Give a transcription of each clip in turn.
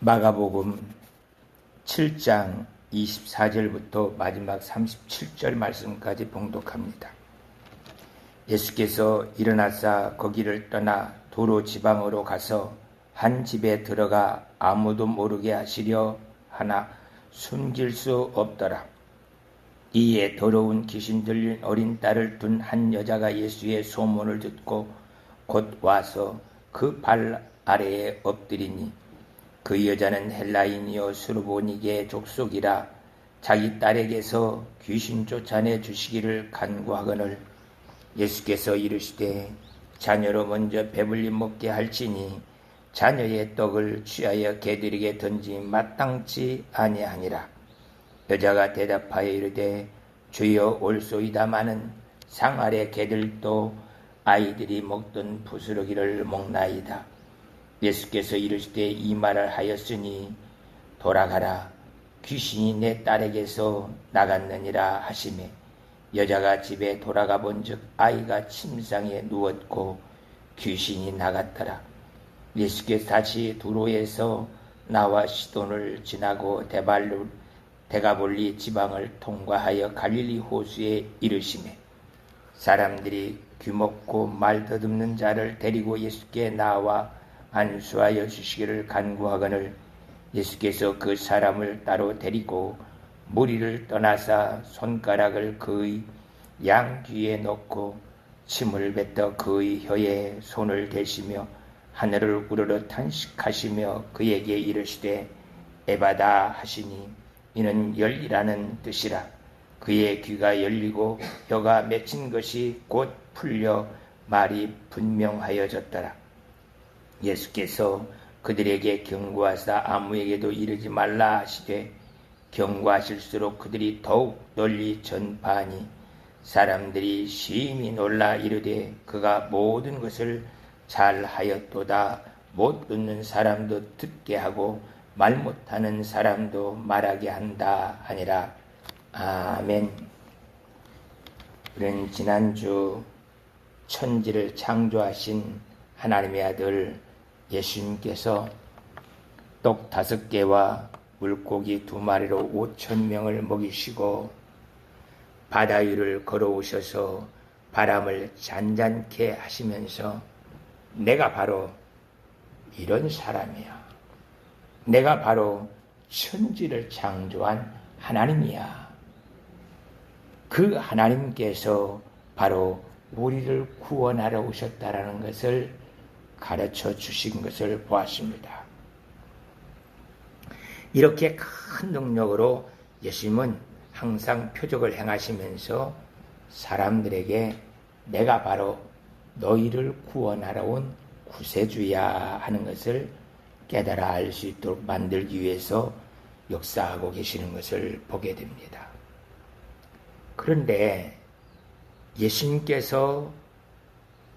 마가복음 7장 24절부터 마지막 37절 말씀까지 봉독합니다. 예수께서 일어나사 거기를 떠나 도로 지방으로 가서 한 집에 들어가 아무도 모르게 하시려 하나 숨길 수 없더라. 이에 더러운 귀신 들린 어린 딸을 둔 한 여자가 예수의 소문을 듣고 곧 와서 그 발 아래에 엎드리니 그 여자는 헬라인이요 수르보니게 족속이라 자기 딸에게서 귀신 쫓아내 주시기를 간구하거늘 예수께서 이르시되 자녀로 먼저 배불리 먹게 할지니 자녀의 떡을 취하여 개들에게 던지 마땅치 아니하니라. 여자가 대답하여 이르되 주여 올소이다마는 상 아래 개들도 아이들이 먹던 부스러기를 먹나이다. 예수께서 이르시되 이 말을 하였으니 돌아가라 귀신이 내 딸에게서 나갔느니라 하시매 여자가 집에 돌아가 본즉 아이가 침상에 누웠고 귀신이 나갔더라. 예수께서 다시 두로에서 나와 시돈을 지나고 데가볼리 지방을 통과하여 갈릴리 호수에 이르시매 사람들이 귀먹고 말 더듬는 자를 데리고 예수께 나와 안수하여 주시기를 간구하거늘 예수께서 그 사람을 따로 데리고 무리를 떠나사 손가락을 그의 양 귀에 넣고 침을 뱉어 그의 혀에 손을 대시며 하늘을 우러러 탄식하시며 그에게 이르시되 에바다 하시니 이는 열리라는 뜻이라. 그의 귀가 열리고 혀가 맺힌 것이 곧 풀려 말이 분명하여졌더라. 예수께서 그들에게 경고하사 아무에게도 이르지 말라 하시되 경고하실수록 그들이 더욱 널리 전파하니 사람들이 심히 놀라 이르되 그가 모든 것을 잘하였도다. 못 듣는 사람도 듣게 하고 말 못하는 사람도 말하게 한다 하니라. 아멘. 우리는 지난주 천지를 창조하신 하나님의 아들 예수님께서 떡 5개와 물고기 2마리로 5,000명을 먹이시고 바다 위를 걸어오셔서 바람을 잔잔케 하시면서 내가 바로 이런 사람이야. 내가 바로 천지를 창조한 하나님이야. 그 하나님께서 바로 우리를 구원하러 오셨다라는 것을 가르쳐 주신 것을 보았습니다. 이렇게 큰 능력으로 예수님은 항상 표적을 행하시면서 사람들에게 내가 바로 너희를 구원하러 온 구세주야 하는 것을 깨달아 알 수 있도록 만들기 위해서 역사하고 계시는 것을 보게 됩니다. 그런데 예수님께서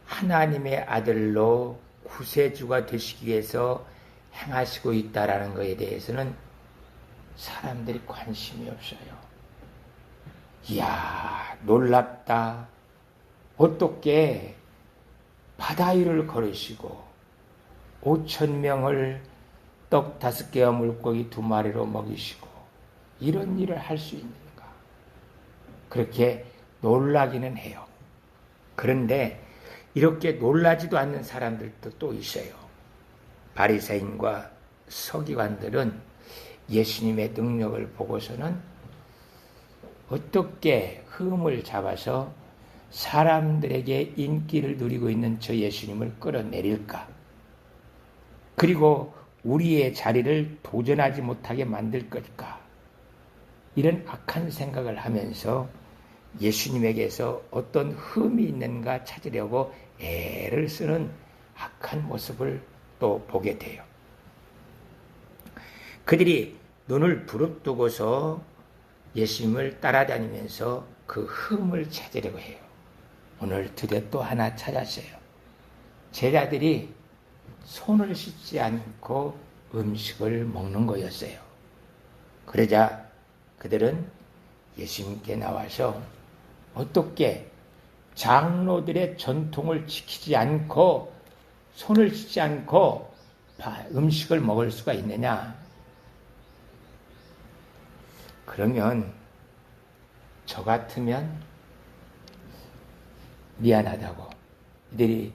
하나님의 아들로 구세주가 되시기 위해서 행하시고 있다라는 것에 대해서는 사람들이 관심이 없어요. 이야, 놀랍다. 어떻게 바다 위를 걸으시고 5,000명을 떡 5개와 물고기 2마리로 먹이시고 이런 일을 할 수 있는가? 그렇게 놀라기는 해요. 그런데 이렇게 놀라지도 않는 사람들도 또 있어요. 바리새인과 서기관들은 예수님의 능력을 보고서는 어떻게 흠을 잡아서 사람들에게 인기를 누리고 있는 저 예수님을 끌어내릴까? 그리고 우리의 자리를 도전하지 못하게 만들 것일까? 이런 악한 생각을 하면서 예수님에게서 어떤 흠이 있는가 찾으려고 애를 쓰는 악한 모습을 또 보게 돼요. 그들이 눈을 부릅뜨고서 예수님을 따라다니면서 그 흠을 찾으려고 해요. 오늘 드디어 또 하나 찾았어요. 제자들이 손을 씻지 않고 음식을 먹는 거였어요. 그러자 그들은 예수님께 나와서 어떻게 장로들의 전통을 지키지 않고 손을 씻지 않고 음식을 먹을 수가 있느냐? 그러면 저 같으면 미안하다고, 이들이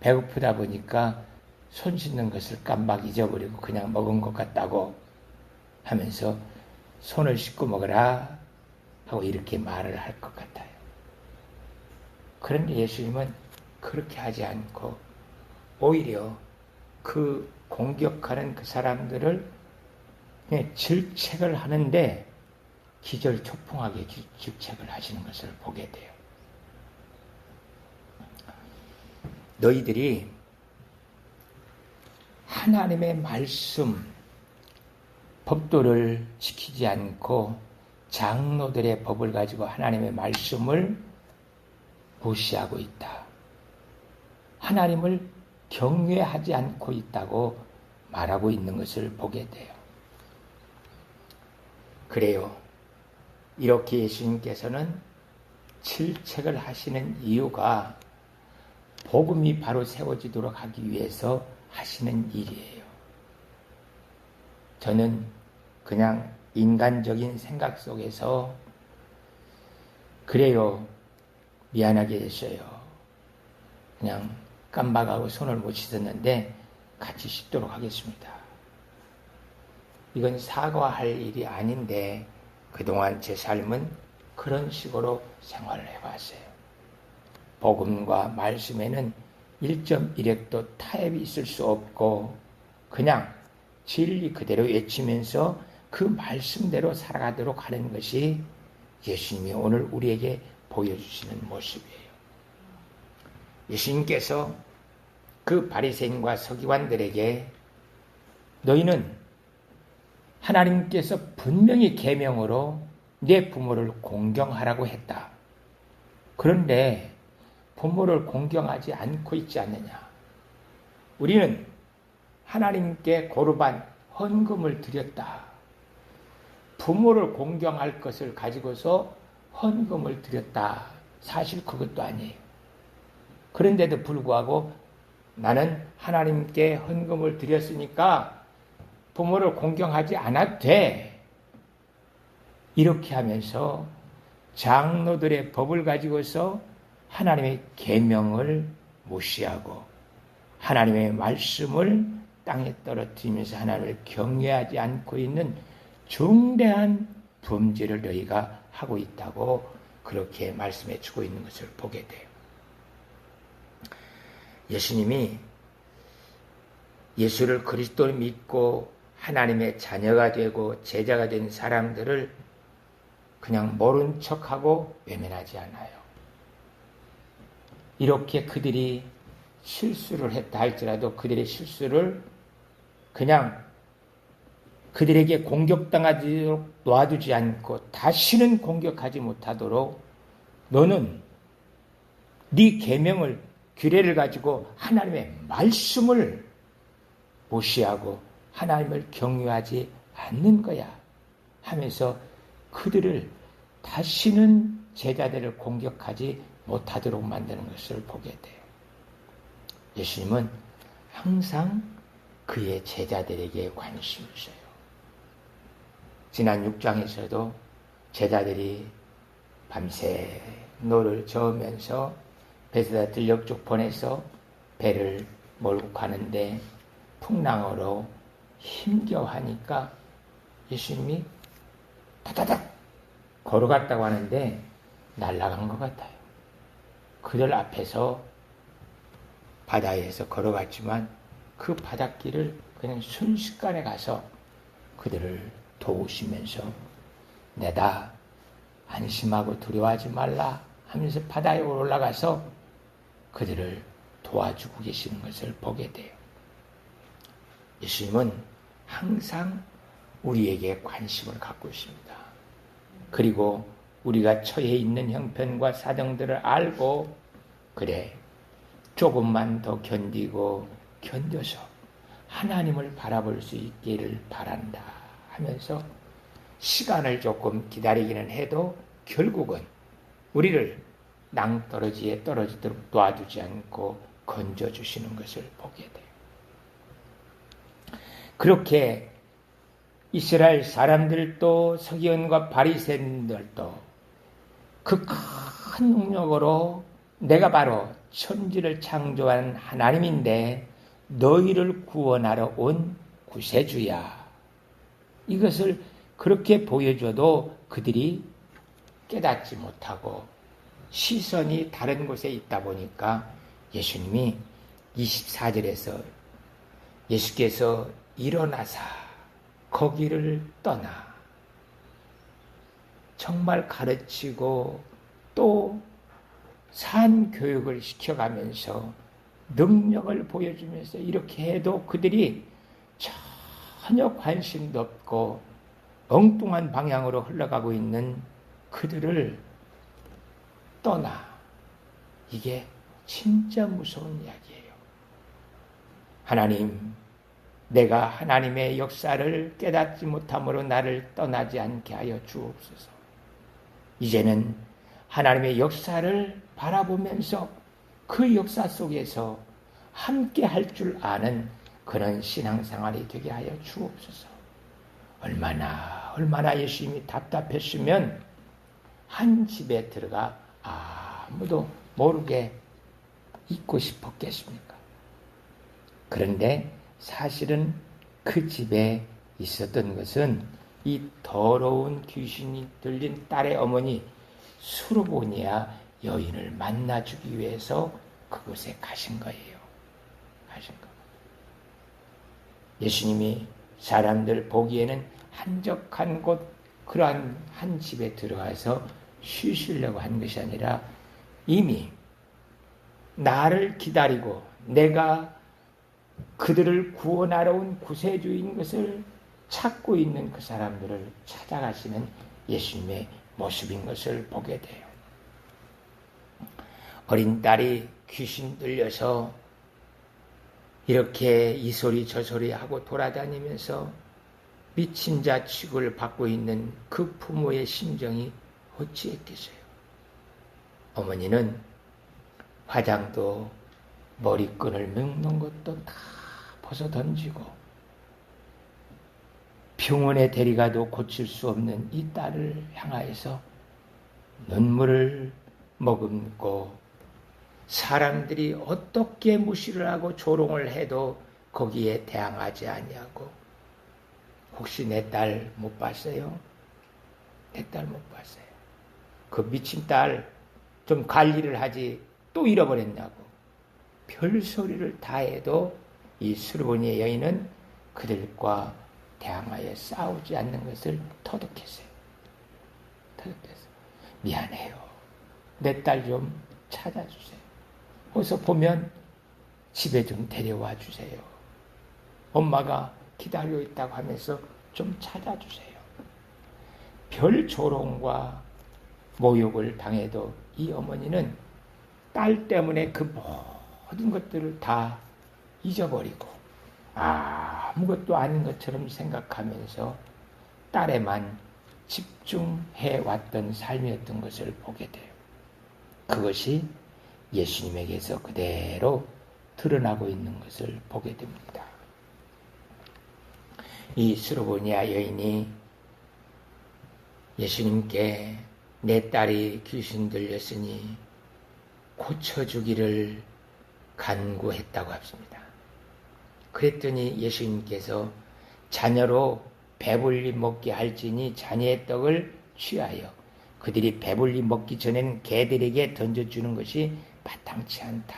배고프다 보니까 손 씻는 것을 깜빡 잊어버리고 그냥 먹은 것 같다고 하면서 손을 씻고 먹어라 하고 이렇게 말을 할 것 같아요. 그런데 예수님은 그렇게 하지 않고 오히려 그 공격하는 그 사람들을 질책을 하는데 기절초풍하게 질책을 하시는 것을 보게 돼요. 너희들이 하나님의 말씀, 법도를 지키지 않고 장로들의 법을 가지고 하나님의 말씀을 무시하고 있다. 하나님을 경외하지 않고 있다고 말하고 있는 것을 보게 돼요. 그래요. 이렇게 예수님께서는 질책을 하시는 이유가 복음이 바로 세워지도록 하기 위해서 하시는 일이에요. 저는 그냥 인간적인 생각 속에서 그래요. 미안하게 됐어요. 그냥 깜박하고 손을 못 씻었는데 같이 씻도록 하겠습니다. 이건 사과할 일이 아닌데 그동안 제 삶은 그런 식으로 생활을 해왔어요. 복음과 말씀에는 1.1획도 타협이 있을 수 없고 그냥 진리 그대로 외치면서 그 말씀대로 살아가도록 하는 것이 예수님이 오늘 우리에게 보여주시는 모습이에요. 예수님께서 그 바리새인과 서기관들에게 너희는 하나님께서 분명히 계명으로 내 부모를 공경하라고 했다. 그런데 부모를 공경하지 않고 있지 않느냐. 우리는 하나님께 고르반 헌금을 드렸다. 부모를 공경할 것을 가지고서 헌금을 드렸다. 사실 그것도 아니에요. 그런데도 불구하고 나는 하나님께 헌금을 드렸으니까 부모를 공경하지 않아도 돼. 이렇게 하면서 장로들의 법을 가지고서 하나님의 계명을 무시하고 하나님의 말씀을 땅에 떨어뜨리면서 하나님을 경외하지 않고 있는 중대한 범죄를 너희가 하고 있다고 그렇게 말씀해 주고 있는 것을 보게 돼요. 예수님이 예수를 그리스도를 믿고 하나님의 자녀가 되고 제자가 된 사람들을 그냥 모른 척하고 외면하지 않아요. 이렇게 그들이 실수를 했다 할지라도 그들의 실수를 그냥 그들에게 공격당하도록 놔두지 않고 다시는 공격하지 못하도록 너는 네 계명을 규례를 가지고 하나님의 말씀을 무시하고 하나님을 경외하지 않는 거야 하면서 그들을 다시는 제자들을 공격하지 못하도록 만드는 것을 보게 돼요. 예수님은 항상 그의 제자들에게 관심을 써요. 지난 6장에서도 제자들이 밤새 노를 저으면서 베세다 들녘 쪽 보내서 배를 몰고 가는데 풍랑으로 힘겨워하니까 예수님이 다다닥 걸어갔다고 하는데 날아간 것 같아요. 그들 앞에서 바다에서 걸어갔지만 그 바닷길을 그냥 순식간에 가서 그들을 도우시면서 내다 안심하고 두려워하지 말라 하면서 바다에 올라가서 그들을 도와주고 계시는 것을 보게 돼요. 예수님은 항상 우리에게 관심을 갖고 있습니다. 그리고 우리가 처해 있는 형편과 사정들을 알고 그래 조금만 더 견디고 견뎌서 하나님을 바라볼 수 있기를 바란다 하면서 시간을 조금 기다리기는 해도 결국은 우리를 낭떠러지에 떨어지도록 놔두지 않고 건져주시는 것을 보게 돼요. 그렇게 이스라엘 사람들도 서기관과 바리새인들도 그 큰 능력으로 내가 바로 천지를 창조한 하나님인데 너희를 구원하러 온 구세주야. 이것을 그렇게 보여줘도 그들이 깨닫지 못하고 시선이 다른 곳에 있다 보니까 예수님이 24절에서 예수께서 일어나사 거기를 떠나 정말 가르치고 또 산교육을 시켜가면서 능력을 보여주면서 이렇게 해도 그들이 전혀 관심도 없고 엉뚱한 방향으로 흘러가고 있는 그들을 떠나. 이게 진짜 무서운 이야기예요. 하나님, 내가 하나님의 역사를 깨닫지 못함으로 나를 떠나지 않게 하여 주옵소서. 이제는 하나님의 역사를 바라보면서 그 역사 속에서 함께 할 줄 아는 그런 신앙생활이 되게 하여 주옵소서. 얼마나 예수님이 답답했으면 한 집에 들어가 아무도 모르게 있고 싶었겠습니까? 그런데 사실은 그 집에 있었던 것은 이 더러운 귀신이 들린 딸의 어머니 수르보니아 여인을 만나주기 위해서 그곳에 가신 거예요. 예수님이 사람들 보기에는 한적한 곳 그러한 한 집에 들어가서 쉬시려고 한 것이 아니라 이미 나를 기다리고 내가 그들을 구원하러 온 구세주인 것을 찾고 있는 그 사람들을 찾아가시는 예수님의 모습인 것을 보게 돼요. 어린 딸이 귀신 들려서 이렇게 이 소리 저 소리 하고 돌아다니면서 미친 자 취급을 받고 있는 그 부모의 심정이 어찌했겠어요. 어머니는 화장도 머리끈을 묶는 것도 다 벗어 던지고 병원에 데려가도 고칠 수 없는 이 딸을 향하여서 눈물을 머금고 사람들이 어떻게 무시를 하고 조롱을 해도 거기에 대항하지 아니하고 혹시 내 딸 못 봤어요? 내 딸 못 봤어요. 그 미친 딸 좀 관리를 하지 또 잃어버렸냐고 별소리를 다 해도 이 수르보니의 여인은 그들과 대항하여 싸우지 않는 것을 터득했어요. 미안해요. 내 딸 좀 찾아주세요. 어서 보면 집에 좀 데려와 주세요. 엄마가 기다리고 있다고 하면서 좀 찾아주세요. 별 조롱과 모욕을 당해도 이 어머니는 딸 때문에 그 모든 것들을 다 잊어버리고 아무것도 아닌 것처럼 생각하면서 딸에만 집중해 왔던 삶이었던 것을 보게 돼요. 그것이 예수님에게서 그대로 드러나고 있는 것을 보게 됩니다. 이 수르보니아 여인이 예수님께 내 딸이 귀신 들렸으니 고쳐주기를 간구했다고 합니다. 그랬더니 예수님께서 자녀로 배불리 먹게 할지니 자녀의 떡을 취하여 그들이 배불리 먹기 전에는 개들에게 던져주는 것이 마땅치 않다.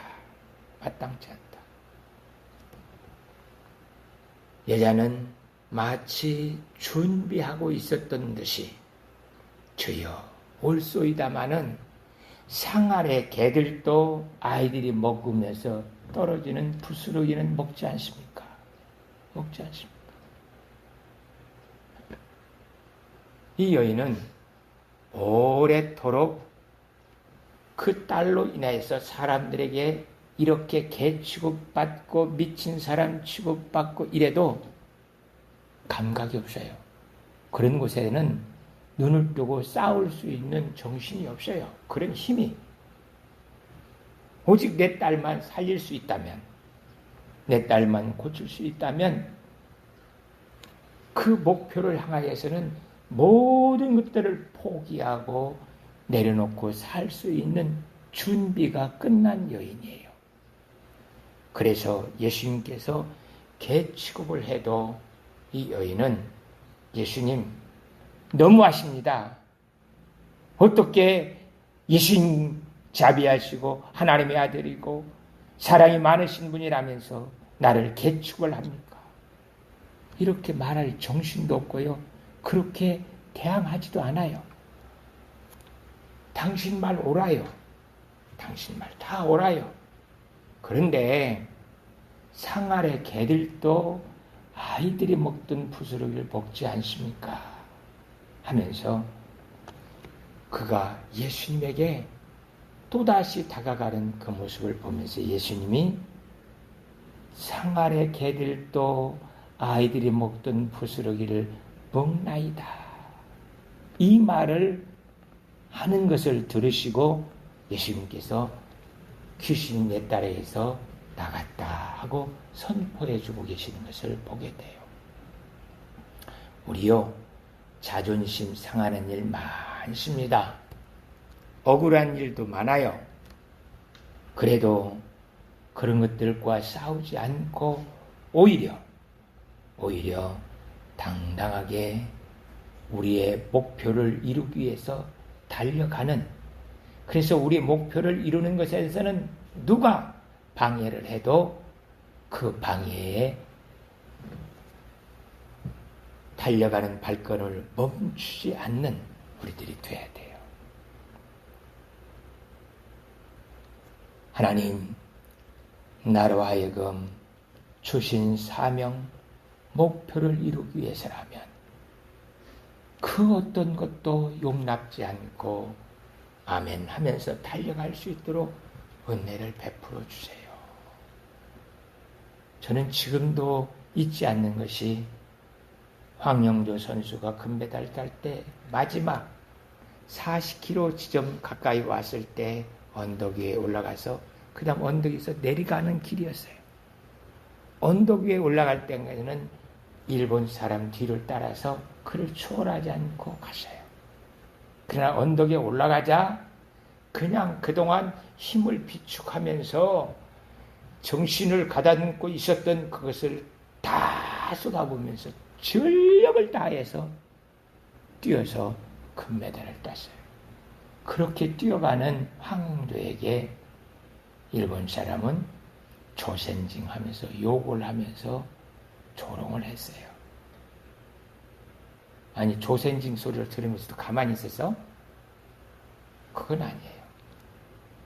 여자는 마치 준비하고 있었던 듯이 주여 올소이다마는 상 아래 개들도 아이들이 먹으면서 떨어지는 부스러기는 먹지 않습니까? 이 여인은 오래도록 그 딸로 인하여서 사람들에게 이렇게 개 취급받고 미친 사람 취급받고 이래도 감각이 없어요. 그런 곳에는 눈을 뜨고 싸울 수 있는 정신이 없어요. 그런 힘이. 오직 내 딸만 살릴 수 있다면, 내 딸만 고칠 수 있다면 그 목표를 향하여서는 모든 것들을 포기하고 내려놓고 살 수 있는 준비가 끝난 여인이에요. 그래서 예수님께서 개취급을 해도 이 여인은 예수님 너무하십니다. 어떻게 예수님 자비하시고 하나님의 아들이고 사랑이 많으신 분이라면서 나를 개축을 합니까? 이렇게 말할 정신도 없고요. 그렇게 대항하지도 않아요. 당신 말 옳아요. 당신 말 다 옳아요. 그런데 상 아래 개들도 아이들이 먹던 부스러기를 먹지 않습니까? 하면서 그가 예수님에게 또다시 다가가는 그 모습을 보면서 예수님이 상 아래 개들도 아이들이 먹던 부스러기를 먹나이다. 이 말을 하는 것을 들으시고 예수님께서 귀신이 내 딸에게서 나갔다 하고 선포해주고 계시는 것을 보게 돼요. 우리요 자존심 상하는 일 많습니다. 억울한 일도 많아요. 그래도 그런 것들과 싸우지 않고 오히려 당당하게 우리의 목표를 이루기 위해서 달려가는, 그래서 우리의 목표를 이루는 것에서는 누가 방해를 해도 그 방해에 달려가는 발걸음을 멈추지 않는 우리들이 돼야 돼요. 하나님, 나로 하여금 주신 사명, 목표를 이루기 위해서라면 그 어떤 것도 용납지 않고 아멘 하면서 달려갈 수 있도록 은혜를 베풀어 주세요. 저는 지금도 잊지 않는 것이 황영조 선수가 금메달 딸 때 마지막 40km 지점 가까이 왔을 때 언덕 위에 올라가서 그 다음 언덕 위에서 내려가는 길이었어요. 언덕 위에 올라갈 때까지는 일본 사람 뒤를 따라서 그를 추월하지 않고 갔어요. 그러나 언덕에 올라가자 그냥 그동안 힘을 비축하면서 정신을 가다듬고 있었던 그것을 다 쏟아부으면서 전력을 다해서 뛰어서 금메달을 땄어요. 그렇게 뛰어가는 황영조에게 일본 사람은 조센징 하면서 욕을 하면서 조롱을 했어요. 아니 조센징 소리를 들으면서도 가만히 있었어? 그건 아니에요.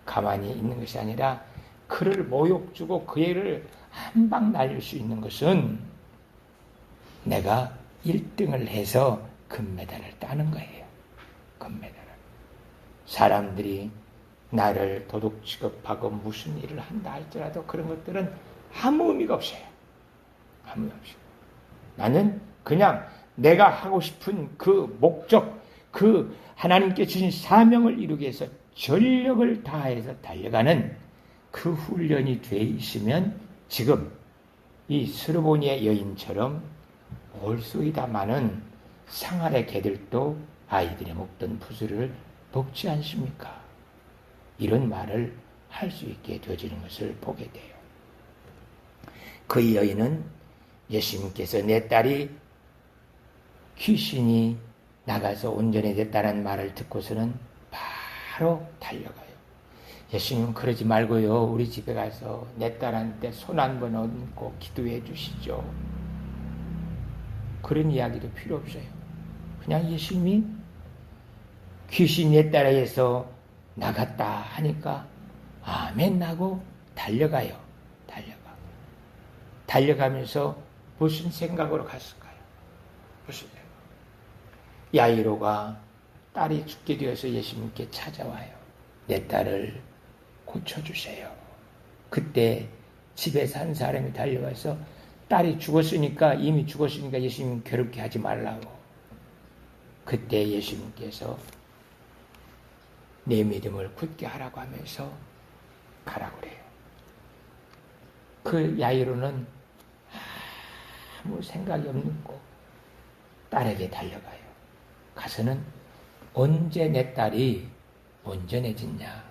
가만히 있는 것이 아니라 그를 모욕 주고 그 애를 한 방 날릴 수 있는 것은 내가 1등을 해서 금메달을 따는 거예요. 금메달을. 사람들이 나를 도둑 취급하고 무슨 일을 한다 할지라도 그런 것들은 아무 의미가 없어요. 아무 의미 없어요. 나는 그냥 내가 하고 싶은 그 목적, 그 하나님께 주신 사명을 이루기 위해서 전력을 다해서 달려가는 그 훈련이 돼 있으면 지금 이 스르보니의 여인처럼 올소이다마는 상아래 개들도 아이들이 먹던 부스를 먹지 않습니까? 이런 말을 할 수 있게 되어지는 것을 보게 돼요. 그 여인은 예수님께서 내 딸이 귀신이 나가서 온전해졌다는 말을 듣고서는 바로 달려가요. 예수님은 그러지 말고요. 우리 집에 가서 내 딸한테 손 한 번 얹고 기도해 주시죠. 그런 이야기도 필요 없어요. 그냥 예수님이 귀신 내 딸에게서 나갔다 하니까 아멘 하고 달려가요. 달려가면서 무슨 생각으로 갔을까요? 무슨 생각? 야이로가 딸이 죽게 되어서 예수님께 찾아와요. 내 딸을 고쳐주세요. 그때 집에 산 사람이 달려와서 딸이 이미 죽었으니까 예수님 괴롭게 하지 말라고. 그때 예수님께서 내 믿음을 굳게 하라고 하면서 가라고 그래요. 그 야이로는 아무 생각이 없는 거 딸에게 달려가요. 가서는 언제 내 딸이 온전해졌냐?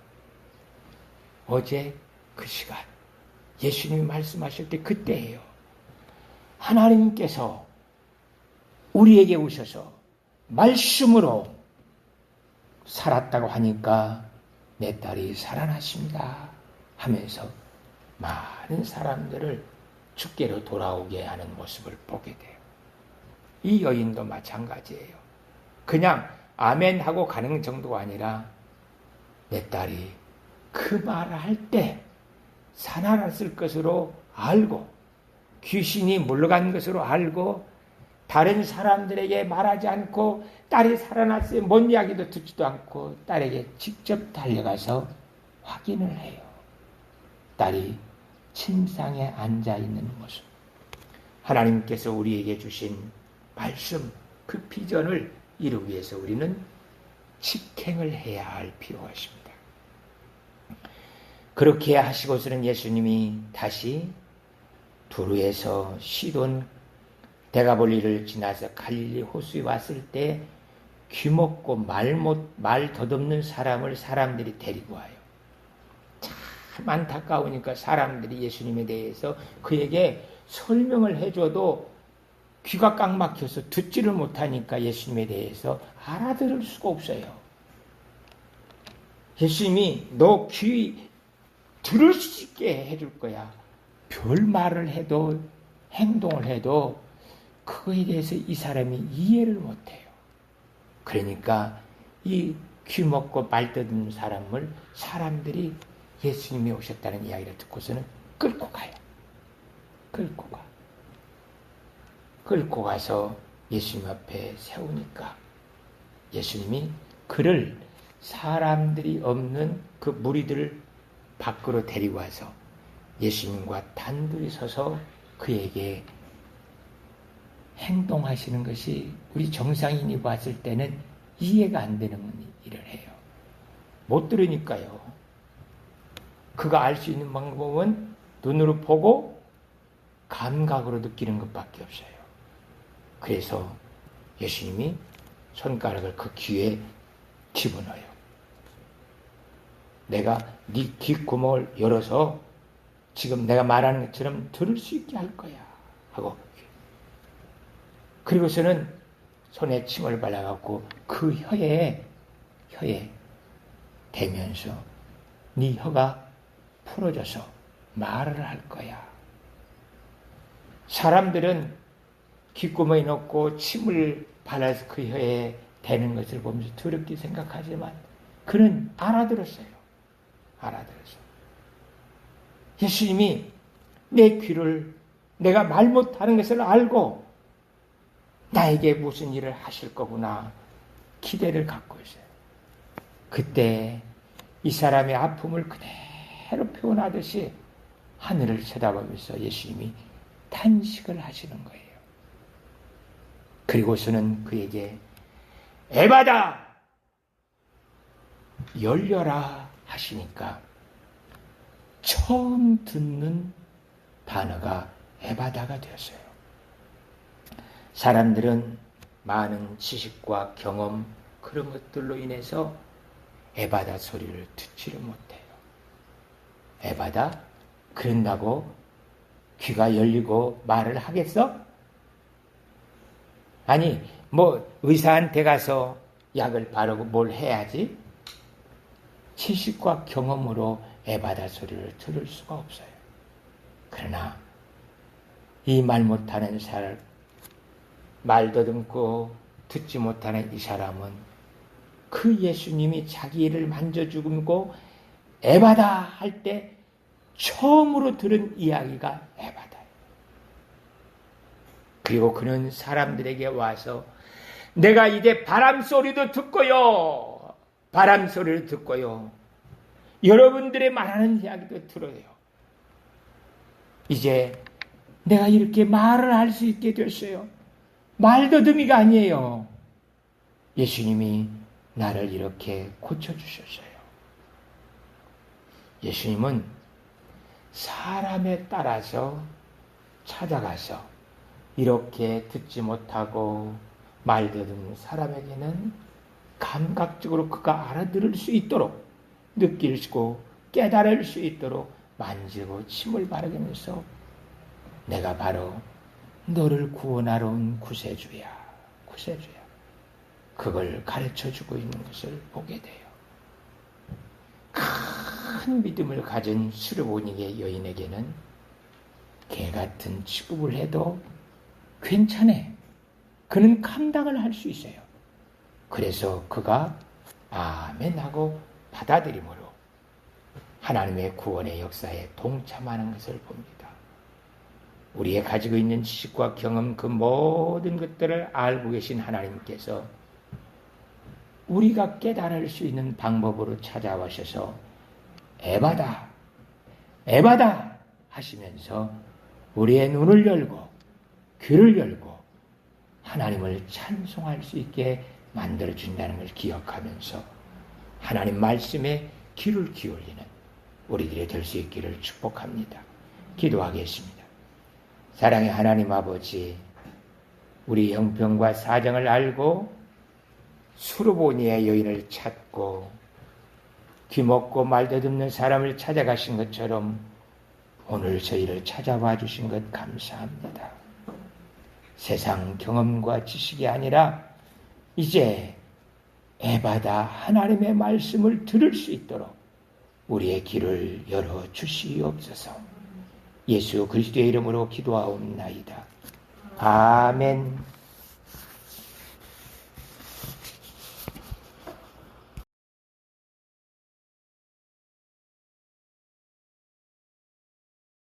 어제 그 시간, 예수님이 말씀하실 때 그때예요. 하나님께서 우리에게 오셔서 말씀으로 살았다고 하니까 내 딸이 살아났습니다 하면서 많은 사람들을 주께로 돌아오게 하는 모습을 보게 돼요. 이 여인도 마찬가지예요. 그냥 아멘 하고 가는 정도가 아니라 내 딸이 그 말을 할 때 살아났을 것으로 알고 귀신이 물러간 것으로 알고 다른 사람들에게 말하지 않고 딸이 살아났어요. 뭔 이야기도 듣지도 않고 딸에게 직접 달려가서 확인을 해요. 딸이 침상에 앉아있는 모습. 하나님께서 우리에게 주신 말씀, 그 비전을 이루기 위해서 우리는 직행을 해야 할 필요가 있습니다. 그렇게 하시고서는 예수님이 다시 두루에서 시돈 데가볼리를 지나서 갈릴리 호수에 왔을 때 귀먹고 말 덧없는 사람들이 데리고 와요. 참 안타까우니까 사람들이 예수님에 대해서 그에게 설명을 해줘도 귀가 꽉 막혀서 듣지를 못하니까 예수님에 대해서 알아들을 수가 없어요. 예수님이 너 귀 들을 수 있게 해줄 거야. 별 말을 해도 행동을 해도 그거에 대해서 이 사람이 이해를 못해요. 그러니까 이 귀먹고 말 뜯는 사람들이 예수님이 오셨다는 이야기를 듣고서는 끌고 가요. 끌고 가서 예수님 앞에 세우니까 예수님이 그를 사람들이 없는 그 무리들을 밖으로 데리고 와서 예수님과 단둘이 서서 그에게 행동하시는 것이 우리 정상인이 봤을 때는 이해가 안 되는 일을 해요. 못 들으니까요. 그가 알 수 있는 방법은 눈으로 보고 감각으로 느끼는 것밖에 없어요. 그래서 예수님이 손가락을 그 귀에 집어넣어요. 내가 네 귓구멍을 열어서 지금 내가 말하는 것처럼 들을 수 있게 할 거야 하고 그리고서는 손에 침을 발라갖고 그 혀에 대면서 네 혀가 풀어져서 말을 할 거야. 사람들은 귓구멍에 넣고 침을 발라서 그 혀에 대는 것을 보면서 두렵게 생각하지만 그는 알아들었어요. 예수님이 내 귀를 내가 말 못하는 것을 알고 나에게 무슨 일을 하실 거구나 기대를 갖고 있어요. 그때 이 사람의 아픔을 그대로 표현하듯이 하늘을 쳐다보면서 예수님이 탄식을 하시는 거예요. 그리고서는 그에게 에바다! 열려라 하시니까 처음 듣는 단어가 에바다가 되었어요. 사람들은 많은 지식과 경험 그런 것들로 인해서 에바다 소리를 듣지를 못해요. 에바다? 그런다고 귀가 열리고 말을 하겠어? 아니 의사한테 가서 약을 바르고 뭘 해야지? 지식과 경험으로 에바다 소리를 들을 수가 없어요. 그러나 이 말 못하는 사람, 말 더듬고 듣지 못하는 이 사람은 그 예수님이 자기를 만져주고 에바다 할 때 처음으로 들은 이야기가 에바다예요. 그리고 그는 사람들에게 와서 내가 이제 바람 소리를 듣고요. 여러분들의 말하는 이야기도 들어요. 이제 내가 이렇게 말을 할 수 있게 됐어요. 말더듬이가 아니에요. 예수님이 나를 이렇게 고쳐주셨어요. 예수님은 사람에 따라서 찾아가서 이렇게 듣지 못하고 말더듬는 사람에게는 감각적으로 그가 알아들을 수 있도록, 느낄고 깨달을 수 있도록 만지고 침을 바르면서 내가 바로 너를 구원하러 온 구세주야, 구세주야. 그걸 가르쳐주고 있는 것을 보게 돼요. 큰 믿음을 가진 수르보니게 여인에게는 개 같은 취급을 해도 괜찮아. 그는 감당을 할 수 있어요. 그래서 그가 아멘 하고 받아들임으로 하나님의 구원의 역사에 동참하는 것을 봅니다. 우리의 가지고 있는 지식과 경험, 그 모든 것들을 알고 계신 하나님께서 우리가 깨달을 수 있는 방법으로 찾아와셔서 에바다, 에바다 하시면서 우리의 눈을 열고 귀를 열고 하나님을 찬송할 수 있게 만들어준다는 걸 기억하면서 하나님 말씀에 귀를 기울이는 우리들이 될 수 있기를 축복합니다. 기도하겠습니다. 사랑의 하나님 아버지, 우리 형편과 사정을 알고 수르보니의 여인을 찾고 귀먹고 말더듬는 사람을 찾아가신 것처럼 오늘 저희를 찾아와 주신 것 감사합니다. 세상 경험과 지식이 아니라 이제 에바다 하나님의 말씀을 들을 수 있도록 우리의 길을 열어 주시옵소서. 예수 그리스도의 이름으로 기도하옵나이다. 아멘.